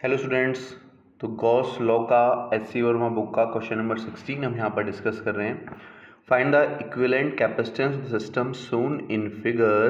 Hello students. तो Gauss law का H C. Verma book का क्वेश्चन नंबर 16 हम यहाँ पर डिस्कस कर रहे हैं। Find the equivalent capacitance of the system shown in figure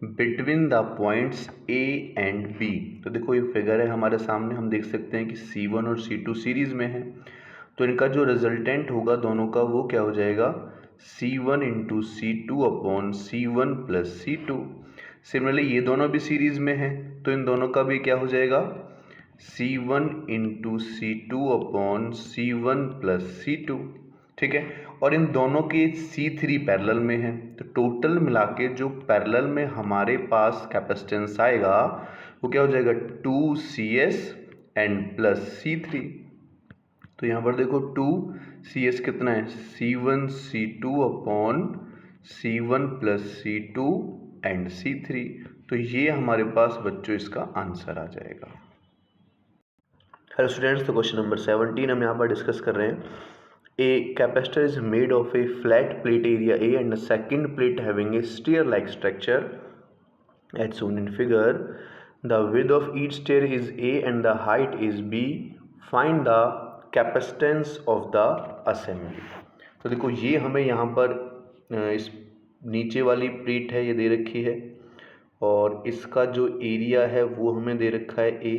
between the points A and B. तो देखो ये फिगर है हमारे सामने, हम देख सकते हैं कि C1 और C2 सीरीज में है, तो इनका जो रिजल्टेंट होगा दोनों का वो क्या हो जाएगा, C1 into C2 upon C1 plus C2। Similarly ये दोनों भी सीरीज में है तो इन दोनों का भी क्या हो जाएगा, C1 into C2 upon C1 plus C2। ठीक है, और इन दोनों के C3 पैरेलल में है, तो टोटल मिला के जो पैरेलल में हमारे पास कैपेसिटेंस आएगा वो क्या हो जाएगा 2CS एंड प्लस C3। तो यहाँ पर देखो 2CS कितना है, C1 C2 upon C1 plus C2 and C3। तो ये हमारे पास बच्चों इसका आंसर आ जाएगा। हेलो स्टूडेंट्स, तो क्वेश्चन नंबर 17 हम यहाँ पर डिस्कस कर रहे हैं। A capacitor is made of a flat plate area A and second plate having a stair like structure as shown in figure. The width of each stair is A and the height is B. Find the capacitance of the assembly. तो देखो ये हमें यहाँ पर इस नीचे वाली plate है ये दे रखी है और इसका जो एरिया है वो हमें दे रखा है A।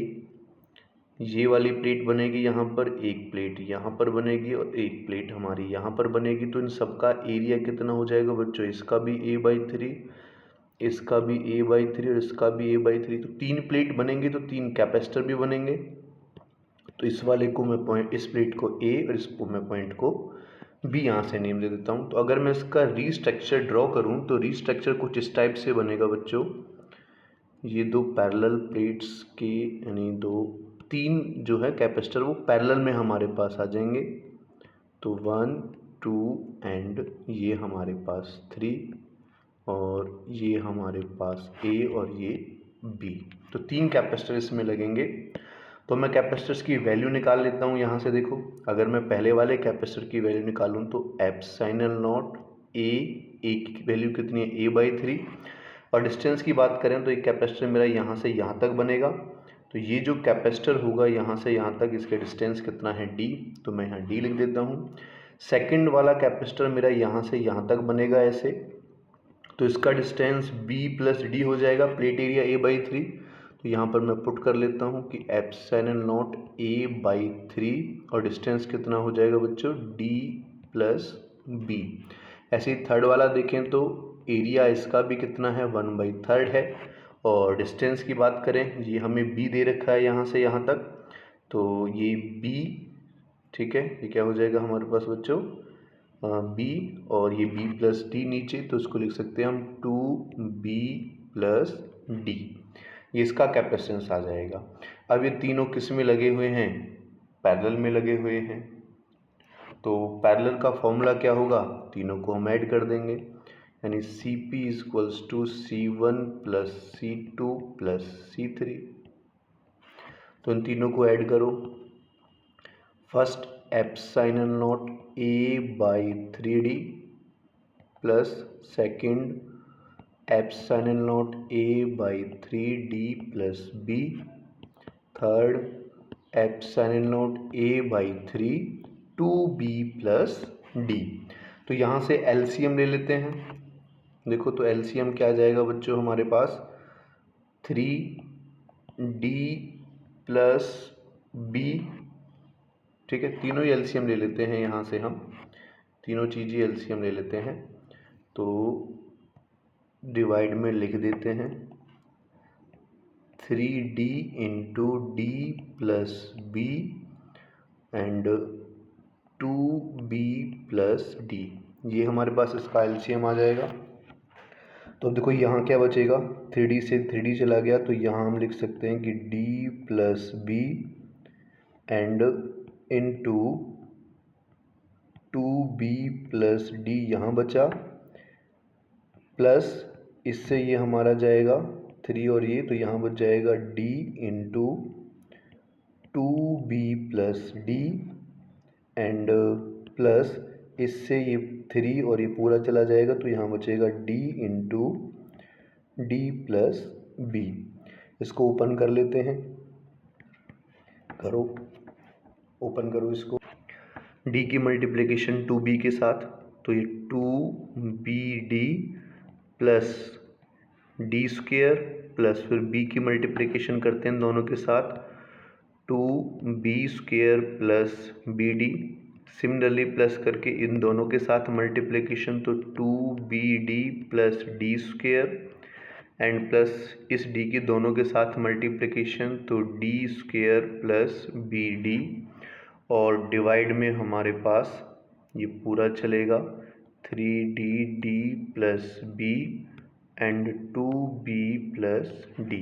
ये वाली प्लेट बनेगी यहाँ पर, एक प्लेट यहाँ पर बनेगी और एक प्लेट हमारी यहाँ पर बनेगी। तो इन सबका एरिया कितना हो जाएगा बच्चों, इसका भी A/3, इसका भी A/3 और इसका भी A/3। तो तीन प्लेट बनेंगे तो तीन कैपेसिटर भी बनेंगे। तो इस वाले को मैं पॉइंट, इस प्लेट को A और इसको मैं पॉइंट को B यहाँ से नेम दे देता हूँ। तो अगर मैं इसका रीस्ट्रक्चर ड्रॉ करूँ तो रीस्ट्रक्चर कुछ इस टाइप से बनेगा बच्चों। ये दो पैरेलल प्लेट्स के यानी तीन जो है कैपेसिटर वो पैरेलल में हमारे पास आ जाएंगे। तो 1 2 एंड ये हमारे पास 3 और ये हमारे पास A और ये B। तो तीन कैपेसिटर इसमें लगेंगे। तो मैं कैपेसिटर्स की वैल्यू निकाल लेता हूँ यहाँ से। देखो अगर मैं पहले वाले कैपेसिटर की वैल्यू निकालूँ तो एप्सिलॉन नॉट A की वैल्यू कितनी है, A/3। और डिस्टेंस की बात करें तो एक कैपेसिटर मेरा यहाँ से यहाँ तक बनेगा। तो ये जो कैपेसिटर होगा यहाँ से यहाँ तक, इसके डिस्टेंस कितना है D, तो मैं यहाँ D लिख देता हूँ। सेकंड वाला कैपेसिटर मेरा यहाँ से यहाँ तक बनेगा ऐसे, तो इसका डिस्टेंस B प्लस D हो जाएगा, प्लेट एरिया A/3। तो यहाँ पर मैं पुट कर लेता हूँ कि एप्सिलॉन नॉट A/3 और डिस्टेंस कितना हो जाएगा बच्चों D प्लस B। ऐसे ही थर्ड वाला देखें तो एरिया इसका भी कितना है 1/3 है। और डिस्टेंस की बात करें, ये हमें B दे रखा है यहाँ से यहाँ तक, तो ये B, ठीक है, ये क्या हो जाएगा हमारे पास बच्चों B और ये B प्लस D नीचे, तो इसको लिख सकते हैं हम 2B प्लस D। ये इसका कैपेसिटेंस आ जाएगा। अब ये तीनों किस में लगे हुए हैं, पैरेलल में लगे हुए हैं। तो पैरेलल का फॉर्मूला क्या होगा, तीनों को हम ऐड कर देंगे, यानी CP equals to C1 plus C2 plus C3। तो इन तीनों को ऐड करो। First epsilon naught A/3D plus second epsilon naught A/3D plus B, third epsilon naught A/3 2B plus D। तो यहाँ से LCM ले लेते हैं। देखो तो LCM क्या आ जाएगा बच्चों हमारे पास 3D प्लस B। ठीक है, तीनों ही LCM ले लेते हैं यहाँ से, हम तीनों चीज़ ही LCM ले लेते हैं। तो डिवाइड में लिख देते हैं 3D into D plus B and 2B plus D। ये हमारे पास इसका LCM आ जाएगा। तो देखो यहाँ क्या बचेगा, 3D से 3D चला गया, तो यहाँ हम लिख सकते हैं कि D plus B and into 2B plus D यहाँ बचा, प्लस इससे ये हमारा जाएगा 3 और ये, तो यहाँ बच जाएगा D into 2B plus D and plus इससे ये 3 और ये पूरा चला जाएगा, तो यहाँ बचेगा D into D plus B। इसको ओपन कर लेते हैं। करो, ओपन करो इसको। डी की मल्टीप्लिकेशन 2b के साथ, तो ये 2bd plus D square plus फिर b की मल्टीप्लिकेशन करते हैं दोनों के साथ, 2b square plus bd। Similarly plus करके इन दोनों के साथ मल्टीप्लिकेशन, तो 2bd plus D square and plus इस d की दोनों के साथ मल्टीप्लिकेशन, तो डी स्क्वेयर प्लस bd। और डिवाइड में हमारे पास ये पूरा चलेगा 3dd plus b and 2b plus d।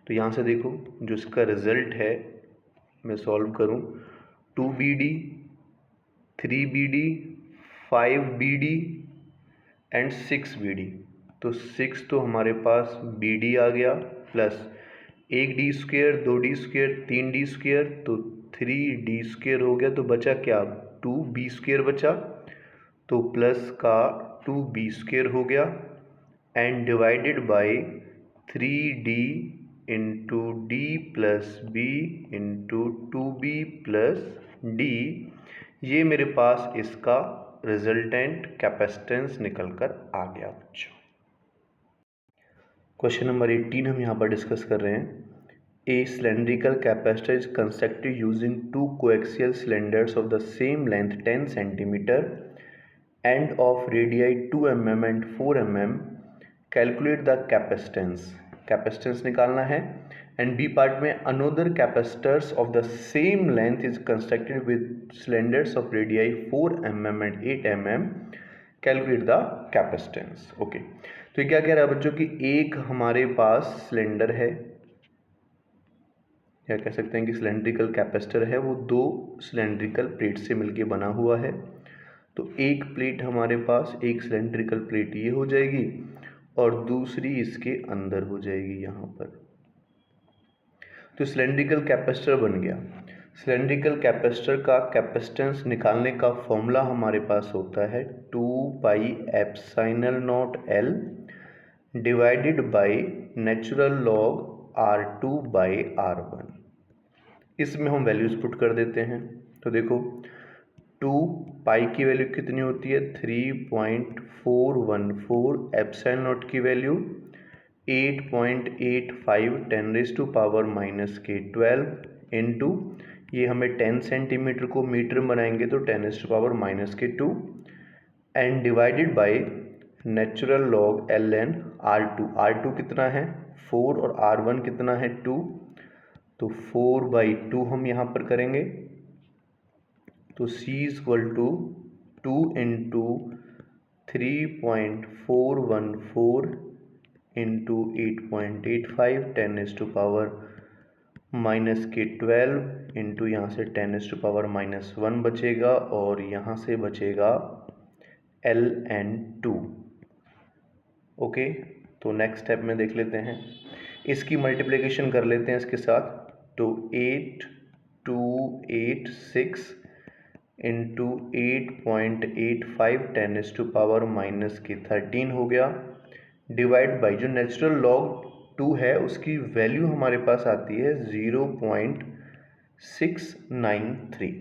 तो यहाँ से देखो जो इसका रिजल्ट है मैं सॉल्व करूँ, 2bd 3bd 5bd and 6bd। तो 6 तो हमारे पास bd आ गया plus 1d square 2d square 3d square, तो 3d स्क्वेयर हो गया, तो बचा क्या 2b स्क्वेयर बचा, तो प्लस का 2b स्क्वेयर हो गया and divided by 3d into D plus B into 2b plus D. ये मेरे पास इसका रिजल्टेंट कैपेसिटेंस निकल कर आ गया बच्चों। क्वेश्चन नंबर 18 हम यहाँ पर डिस्कस कर रहे हैं। A cylindrical capacitor is constructed using two coaxial cylinders of the same length 10 cm and of radii 2 mm and 4 mm. Calculate the capacitance. Capacitance निकालना है। And B part में another capacitors of the same length is constructed with cylinders of radii 4 mm and 8 mm. Calculate the capacitance. Okay. तो ये क्या कह रहा है बच्चों कि एक हमारे पास सिलेंडर है, क्या कह सकते हैं कि सिलेंड्रिकल कैपेसिटर है, वो दो सिलेंड्रिकल प्लेट से मिलके बना हुआ है। तो एक प्लेट हमारे पास, एक सिलेंड्रिकल प्लेट ये हो जाएगी और दूसरी इसके अंदर हो जाएगी यहाँ पर। तो सिलेंड्रिकल कैपेसिटर बन गया। सिलेंड्रिकल कैपेसिटर का कैपेसिटेंस निकालने का फॉर्मूला हमारे पास होता है 2 pi epsilon not L divided by natural log R2 by R1। इसमें हम वैल्यूज पुट कर देते हैं। तो देखो 2 पाई की वैल्यू कितनी होती है 3.414, एप्सिलॉन नॉट की वैल्यू 8.85 10⁻⁻12 इनटू ये हमें 10 सेंटीमीटर को मीटर बनाएंगे तो 10⁻⁻2 and divided by natural log ln R2 कितना है 4 और R1 कितना है 2, तो 4/2 हम यहाँ पर करेंगे। तो C = 2 इंटू 3.414 इंटू 8.85 10⁻⁻12 इंटू यहाँ से 10⁻⁻1 बचेगा और यहाँ से बचेगा ln2। ओके, तो नेक्स्ट स्टेप में देख लेते हैं। इसकी मल्टीप्लिकेशन कर लेते हैं इसके साथ, तो 8286 इंटू 8.85 10⁻⁻13 हो गया, डिवाइड बाई जो नेचुरल लॉग 2 है उसकी वैल्यू हमारे पास आती है 0.693।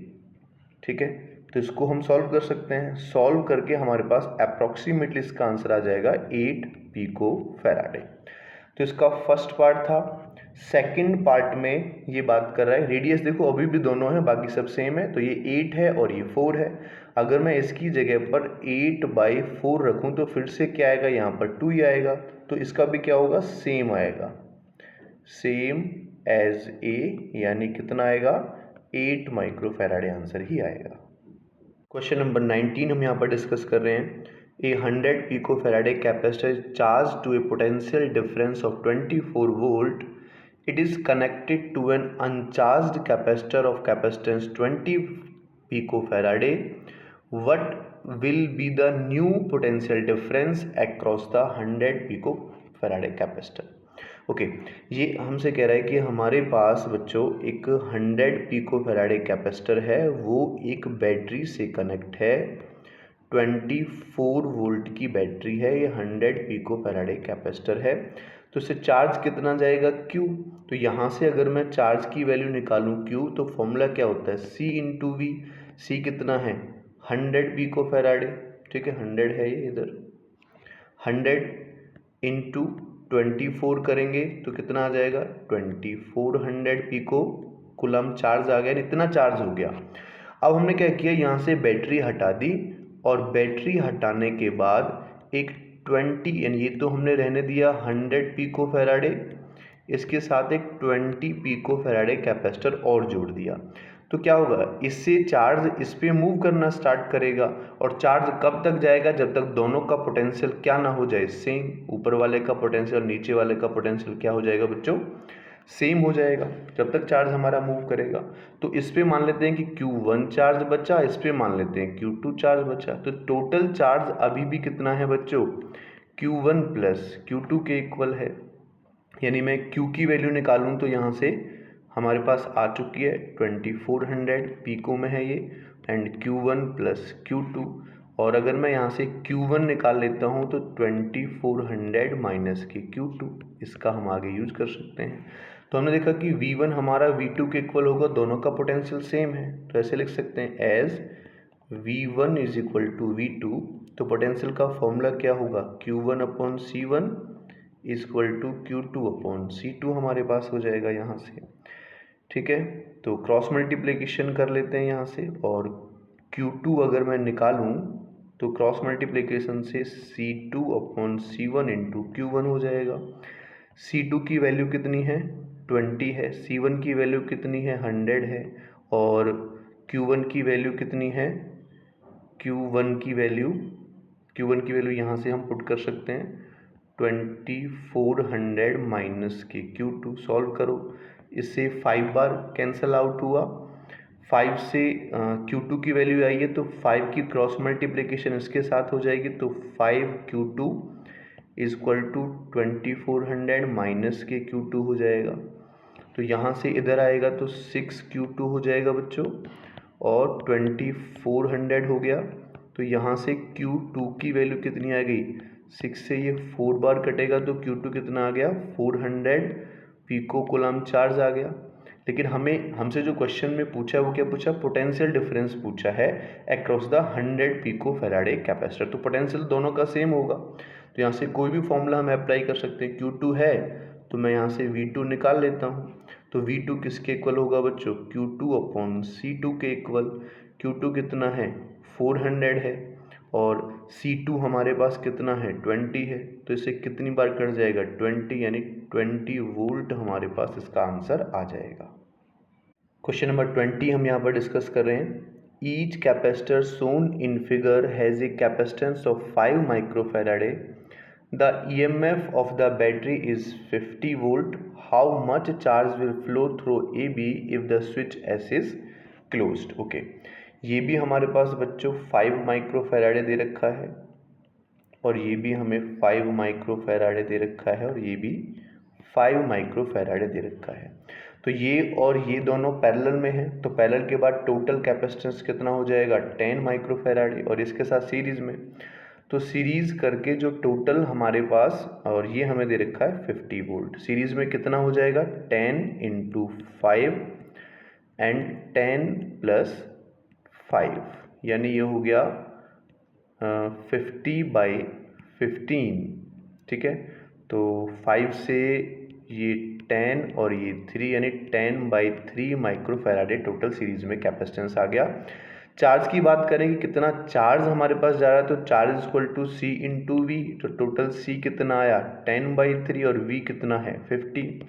ठीक है, तो इसको हम सॉल्व कर सकते हैं। सॉल्व करके हमारे पास अप्रॉक्सीमेटली इसका आंसर आ जाएगा 8 पिको फैराडे। तो इसका फर्स्ट पार्ट था। सेकंड पार्ट में ये बात कर रहा है रेडियस, देखो अभी भी दोनों है, बाकी सब सेम है, तो ये 8 है और ये 4 है। अगर मैं इसकी जगह पर 8/4 रखूं तो फिर से क्या आएगा, यहाँ पर 2 ही आएगा, तो इसका भी क्या होगा सेम आएगा, सेम एज ए, यानी कितना आएगा 8 माइक्रोफैराडे आंसर ही आएगा। क्वेश्चन नंबर 19 हम यहाँ पर डिस्कस कर रहे हैं। A 100 picofarad capacitor is charged to a potential difference of 24 volt. It is connected to an uncharged capacitor of capacitance 20 picofarad. What will be the new potential difference across the 100 picofarad capacitor? Okay, ये हमसे कह रहा है कि हमारे पास बच्चों एक 100 पिकोफैराडे capacitor है, वो एक बैटरी से कनेक्ट है, 24 वोल्ट की बैटरी है, ये 100 पिकोफैराडे कैपेसिटर है। तो इससे चार्ज कितना जाएगा Q। तो यहाँ से अगर मैं चार्ज की वैल्यू निकालूँ Q, तो फॉर्मूला क्या होता है C इंटू वी। C कितना है 100 पिको फैराडे, ठीक है 100 है ये इधर, 100 इंटू 24 करेंगे तो कितना आ जाएगा 2400 पिको कूलम चार्ज आ गया, इतना चार्ज हो गया। अब हमने क्या किया, यहाँ से बैटरी हटा दी और बैटरी हटाने के बाद एक 20 यानी ये तो हमने रहने दिया 100 पिको फैराडे, इसके साथ एक 20 पिको फैराडे कैपेसिटर और जोड़ दिया। तो क्या होगा, इससे चार्ज इस पे मूव करना स्टार्ट करेगा। और चार्ज कब तक जाएगा, जब तक दोनों का पोटेंशियल क्या ना हो जाए सेम। ऊपर वाले का पोटेंशियल नीचे वाले का पोटेंशियल क्या हो जाएगा बच्चों, सेम हो जाएगा जब तक चार्ज हमारा मूव करेगा। तो इस पे मान लेते हैं कि Q1 चार्ज बचा, इस पे मान लेते हैं Q2 चार्ज बचा। तो टोटल चार्ज अभी भी कितना है बच्चों, Q1 प्लस Q2 के इक्वल है। यानी मैं Q की वैल्यू निकालूं तो यहाँ से हमारे पास आ चुकी है 2400 पिको में है ये, एंड Q1 प्लस Q2। और अगर मैं यहाँ से Q1 निकाल लेता हूँ तो 2400 माइनस के Q2, इसका हम आगे यूज कर सकते हैं। तो हमने देखा कि V1 हमारा V2 के इक्वल होगा, दोनों का पोटेंशियल सेम है, तो ऐसे लिख सकते हैं as V1 is equal to V2। तो पोटेंशियल का फॉर्मूला क्या होगा, Q1 upon C1 is equal to Q2 upon C2 हमारे पास हो जाएगा यहाँ से, ठीक है। तो क्रॉस मल्टीप्लिकेशन कर लेते हैं यहाँ से, और Q2 अगर मैं निकालूं तो क्रॉस मल्टीप्लिकेशन से C2 upon C1 into Q1 हो जाएगा। C2 की वैल्यू कितनी है 20 है, C1 की वैल्यू कितनी है 100 है, और Q1 की वैल्यू कितनी है, Q1 की वैल्यू यहाँ से हम पुट कर सकते हैं 2400 माइनस के Q2। सॉल्व करो, इससे 5 बार कैंसल आउट हुआ, 5 से Q2 की वैल्यू आई है तो 5 की क्रॉस मल्टीप्लिकेशन इसके साथ हो जाएगी, तो 5Q2 is equal to 2400 minus के Q2 हो जाएगा। तो यहाँ से इधर आएगा तो 6Q2 हो जाएगा बच्चों, और 2400 हो गया। तो यहाँ से Q2 की वैल्यू कितनी आ गई, 6 से ये 4 बार कटेगा तो Q2 कितना आ गया 400 पिको कूलम चार्ज आ गया। लेकिन हमसे जो क्वेश्चन में पूछा वो क्या पूछा, पोटेंशियल डिफरेंस पूछा है across the 100 pico faraday capacitor. तो पोटेंशियल दोनों का सेम होगा, तो यहाँ से कोई भी फॉर्मूला हम अप्लाई कर सकते हैं। Q2 है तो मैं यहाँ से V2 निकाल लेता हूँ, तो V2 किसके इक्वल होगा बच्चों, Q2 अपॉन C2 के इक्वल। Q2 कितना है 400 है, और C2 हमारे पास कितना है 20 है, तो इसे कितनी बार कट जाएगा 20, यानी 20 वोल्ट हमारे पास इसका आंसर आ जाएगा। क्वेश्चन नंबर 20 हम यहाँ पर डिस्कस कर रहे हैं। Each capacitor shown in figure has a capacitance of 5 microfaraday. The EMF of the battery is 50 volt. How much charge will flow through AB if the switch S is closed? Okay, ये भी हमारे पास बच्चों 5 माइक्रोफैराडे दे रखा है, और ये भी हमें 5 माइक्रोफैराडे दे रखा है, और ये भी 5 माइक्रोफैराडे दे रखा है। तो ये और ये दोनों पैरेलल में है, तो पैरेलल के बाद टोटल कैपेसिटेंस कितना हो जाएगा 10 माइक्रोफैराडे, और इसके साथ सीरीज में, तो सीरीज करके जो टोटल हमारे पास, और ये हमें दे रखा है 50 वोल्ट, सीरीज में कितना हो जाएगा 10 इंटू 5 एंड 10 प्लस 5, यानी ये हो गया 50/15, ठीक है। तो 5 से ये 10 और ये 3, यानी 10/3 माइक्रोफैराडे टोटल सीरीज में कैपेसिटेंस आ गया। चार्ज की बात करें कि कितना चार्ज हमारे पास जा रहा है, तो charge equal to C into V. तो टोटल C कितना आया 10/3 और V कितना है 50,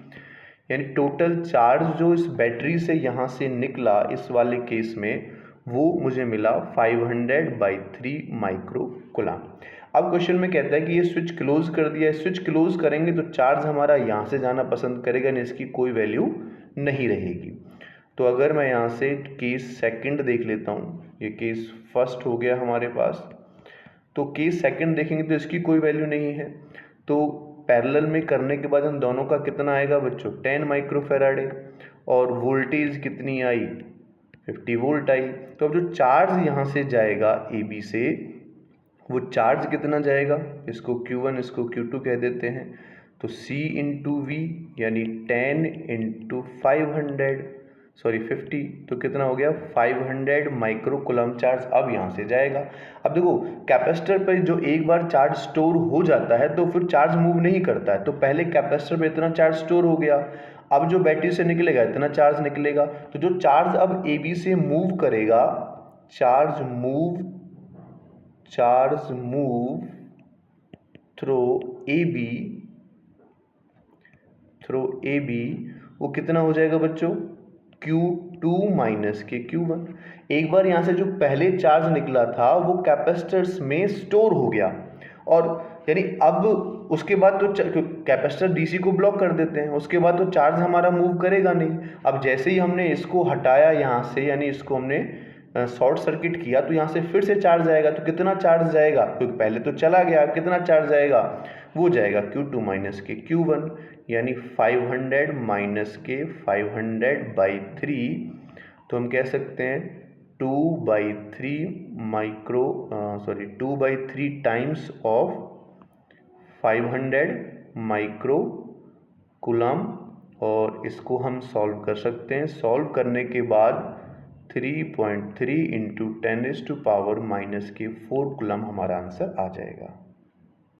यानी टोटल चार्ज जो इस बैटरी से यहाँ से निकला इस वाले केस में वो मुझे मिला 500/3 माइक्रो कूलम। अब क्वेश्चन में कहता है कि ये स्विच क्लोज कर दिया, स्विच क्लोज करेंगे तो चार्ज हमारा यहाँ से जाना पसंद करेगा, यानी इसकी कोई वैल्यू नहीं रहेगी। तो अगर मैं यहाँ से केस सेकंड देख लेता हूँ, ये केस फर्स्ट हो गया हमारे पास, तो केस सेकंड देखेंगे तो इसकी कोई वैल्यू नहीं है। तो पैरेलल में करने के बाद हम दोनों का कितना आएगा बच्चों 10 माइक्रोफैराडे, और वोल्टेज कितनी आई 50 वोल्ट आई। तो अब जो चार्ज यहाँ से जाएगा AB से, वो चार्ज कितना जाएगा, इसको Q1 इसको Q2 कह देते हैं, तो C इंटू वी यानी 10 इंटू 50, तो कितना हो गया 500 माइक्रो कूलम चार्ज अब यहाँ से जाएगा। अब देखो कैपेसिटर पर जो एक बार चार्ज स्टोर हो जाता है तो फिर चार्ज मूव नहीं करता है, तो पहले कैपेसिटर पे इतना चार्ज स्टोर हो गया, अब जो बैटरी से निकलेगा इतना चार्ज निकलेगा, तो जो चार्ज अब ए बी से मूव करेगा, charge move through A B वो कितना हो जाएगा बच्चों Q2 माइनस के Q1। एक बार यहाँ से जो पहले चार्ज निकला था वो कैपेसिटर्स में स्टोर हो गया, और यानी अब उसके बाद तो कैपेसिटर डीसी को ब्लॉक कर देते हैं, उसके बाद तो चार्ज हमारा मूव करेगा नहीं। अब जैसे ही हमने इसको हटाया यहाँ से, यानी इसको हमने शॉर्ट सर्किट किया, तो यहाँ से फिर से चार्ज आएगा, तो कितना चार्ज जाएगा, क्योंकि पहले तो चला गया, कितना चार्ज जाएगा, वो जाएगा Q2 माइनस के Q1, यानी 500 माइनस के 500/3, तो हम कह सकते हैं 2/3 टाइम्स ऑफ 500 माइक्रो कूलम। और इसको हम सॉल्व कर सकते हैं, सॉल्व करने के बाद 3.3 × 10⁻⁻⁴ कूलम हमारा आंसर आ जाएगा।